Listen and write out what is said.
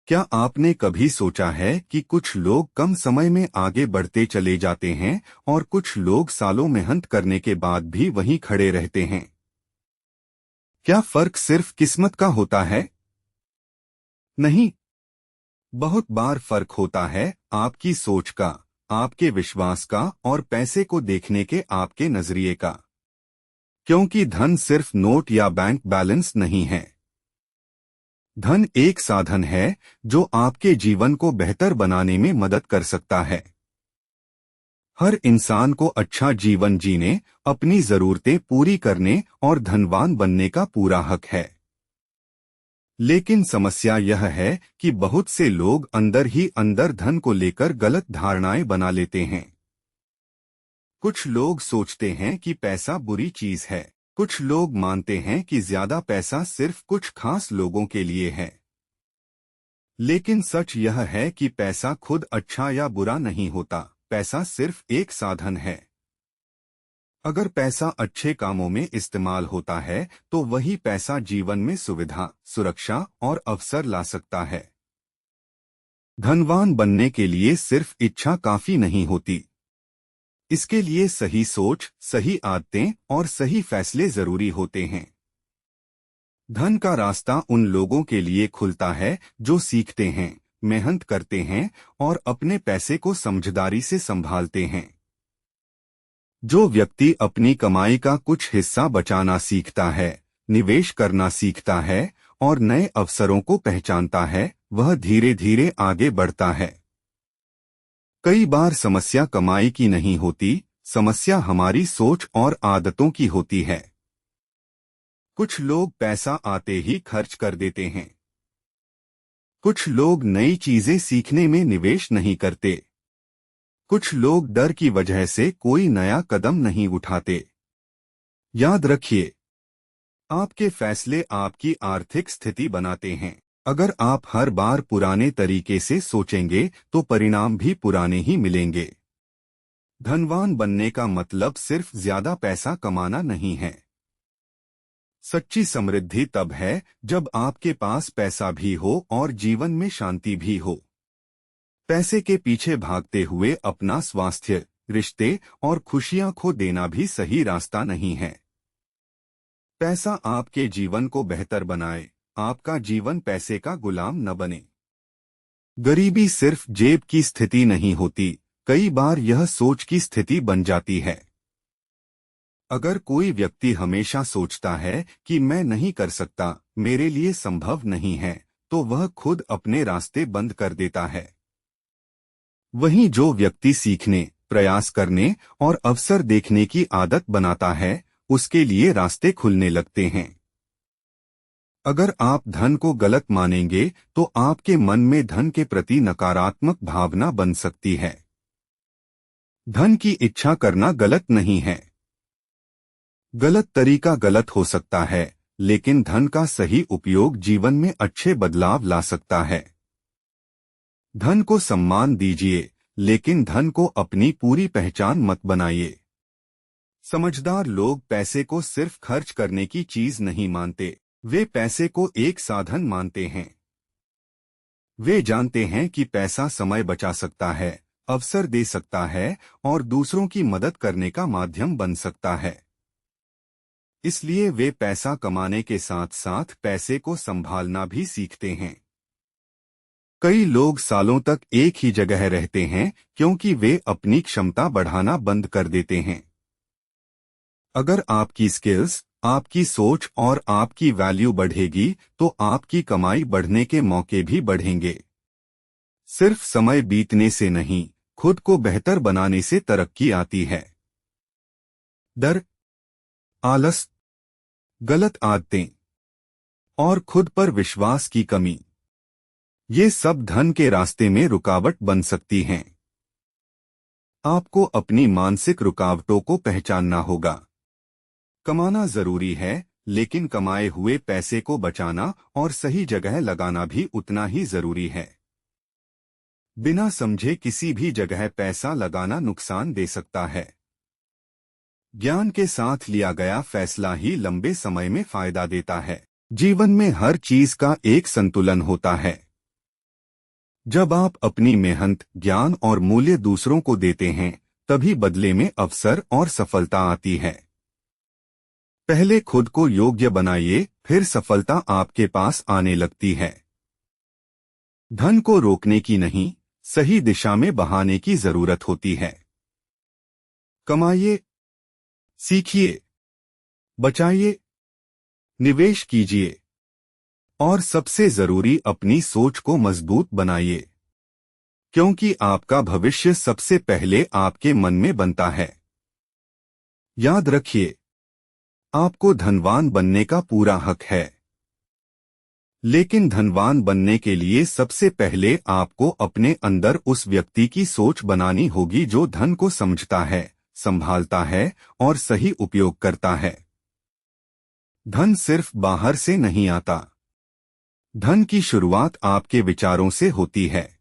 क्या आपने कभी सोचा है कि कुछ लोग कम समय में आगे बढ़ते चले जाते हैं और कुछ लोग सालों मेहनत करने के बाद भी वहीं खड़े रहते हैं? क्या फर्क सिर्फ किस्मत का होता है? नहीं, बहुत बार फर्क होता है आपकी सोच का, आपके विश्वास का और पैसे को देखने के आपके नजरिए का। क्योंकि धन सिर्फ नोट या बैंक बैलेंस नहीं है। धन एक साधन है जो आपके जीवन को बेहतर बनाने में मदद कर सकता है। हर इंसान को अच्छा जीवन जीने, अपनी जरूरतें पूरी करने और धनवान बनने का पूरा हक है। लेकिन समस्या यह है कि बहुत से लोग अंदर ही अंदर धन को लेकर गलत धारणाएं बना लेते हैं। कुछ लोग सोचते हैं कि पैसा बुरी चीज है। कुछ लोग मानते हैं कि ज्यादा पैसा सिर्फ कुछ खास लोगों के लिए है। लेकिन सच यह है कि पैसा खुद अच्छा या बुरा नहीं होता। पैसा सिर्फ एक साधन है। अगर पैसा अच्छे कामों में इस्तेमाल होता है तो वही पैसा जीवन में सुविधा, सुरक्षा और अवसर ला सकता है। धनवान बनने के लिए सिर्फ इच्छा काफी नहीं होती। इसके लिए सही सोच, सही आदतें और सही फैसले जरूरी होते हैं। धन का रास्ता उन लोगों के लिए खुलता है जो सीखते हैं, मेहनत करते हैं और अपने पैसे को समझदारी से संभालते हैं। जो व्यक्ति अपनी कमाई का कुछ हिस्सा बचाना सीखता है, निवेश करना सीखता है और नए अवसरों को पहचानता है, वह धीरे धीरे आगे बढ़ता है। कई बार समस्या कमाई की नहीं होती, समस्या हमारी सोच और आदतों की होती है। कुछ लोग पैसा आते ही खर्च कर देते हैं। कुछ लोग नई चीजें सीखने में निवेश नहीं करते। कुछ लोग डर की वजह से कोई नया कदम नहीं उठाते। याद रखिए, आपके फैसले आपकी आर्थिक स्थिति बनाते हैं। अगर आप हर बार पुराने तरीके से सोचेंगे तो परिणाम भी पुराने ही मिलेंगे। धनवान बनने का मतलब सिर्फ ज्यादा पैसा कमाना नहीं है। सच्ची समृद्धि तब है जब आपके पास पैसा भी हो और जीवन में शांति भी हो। पैसे के पीछे भागते हुए अपना स्वास्थ्य, रिश्ते और खुशियां खो देना भी सही रास्ता नहीं है। पैसा आपके जीवन को बेहतर बनाए, आपका जीवन पैसे का गुलाम न बने। गरीबी सिर्फ जेब की स्थिति नहीं होती, कई बार यह सोच की स्थिति बन जाती है। अगर कोई व्यक्ति हमेशा सोचता है कि मैं नहीं कर सकता, मेरे लिए संभव नहीं है, तो वह खुद अपने रास्ते बंद कर देता है। वहीं जो व्यक्ति सीखने, प्रयास करने और अवसर देखने की आदत बनाता है, उसके लिए रास्ते खुलने लगते हैं। अगर आप धन को गलत मानेंगे तो आपके मन में धन के प्रति नकारात्मक भावना बन सकती है। धन की इच्छा करना गलत नहीं है। गलत तरीका गलत हो सकता है, लेकिन धन का सही उपयोग जीवन में अच्छे बदलाव ला सकता है। धन को सम्मान दीजिए, लेकिन धन को अपनी पूरी पहचान मत बनाइए। समझदार लोग पैसे को सिर्फ खर्च करने की चीज नहीं मानते, वे पैसे को एक साधन मानते हैं। वे जानते हैं कि पैसा समय बचा सकता है, अवसर दे सकता है और दूसरों की मदद करने का माध्यम बन सकता है। इसलिए वे पैसा कमाने के साथ साथ पैसे को संभालना भी सीखते हैं। कई लोग सालों तक एक ही जगह रहते हैं क्योंकि वे अपनी क्षमता बढ़ाना बंद कर देते हैं। अगर आपकी स्किल्स, आपकी सोच और आपकी वैल्यू बढ़ेगी तो आपकी कमाई बढ़ने के मौके भी बढ़ेंगे। सिर्फ समय बीतने से नहीं, खुद को बेहतर बनाने से तरक्की आती है। डर, आलस, गलत आदतें और खुद पर विश्वास की कमी, ये सब धन के रास्ते में रुकावट बन सकती हैं। आपको अपनी मानसिक रुकावटों को पहचानना होगा। कमाना जरूरी है, लेकिन कमाए हुए पैसे को बचाना और सही जगह लगाना भी उतना ही जरूरी है। बिना समझे किसी भी जगह पैसा लगाना नुकसान दे सकता है। ज्ञान के साथ लिया गया फैसला ही लंबे समय में फायदा देता है। जीवन में हर चीज का एक संतुलन होता है। जब आप अपनी मेहनत, ज्ञान और मूल्य दूसरों को देते हैं, तभी बदले में अवसर और सफलता आती है। पहले खुद को योग्य बनाइए, फिर सफलता आपके पास आने लगती है। धन को रोकने की नहीं, सही दिशा में बहाने की जरूरत होती है। कमाइए, सीखिए, बचाइए, निवेश कीजिए और सबसे जरूरी अपनी सोच को मजबूत बनाइए, क्योंकि आपका भविष्य सबसे पहले आपके मन में बनता है। याद रखिए, आपको धनवान बनने का पूरा हक है, लेकिन धनवान बनने के लिए सबसे पहले आपको अपने अंदर उस व्यक्ति की सोच बनानी होगी जो धन को समझता है, संभालता है और सही उपयोग करता है। धन सिर्फ बाहर से नहीं आता। धन की शुरुआत आपके विचारों से होती है।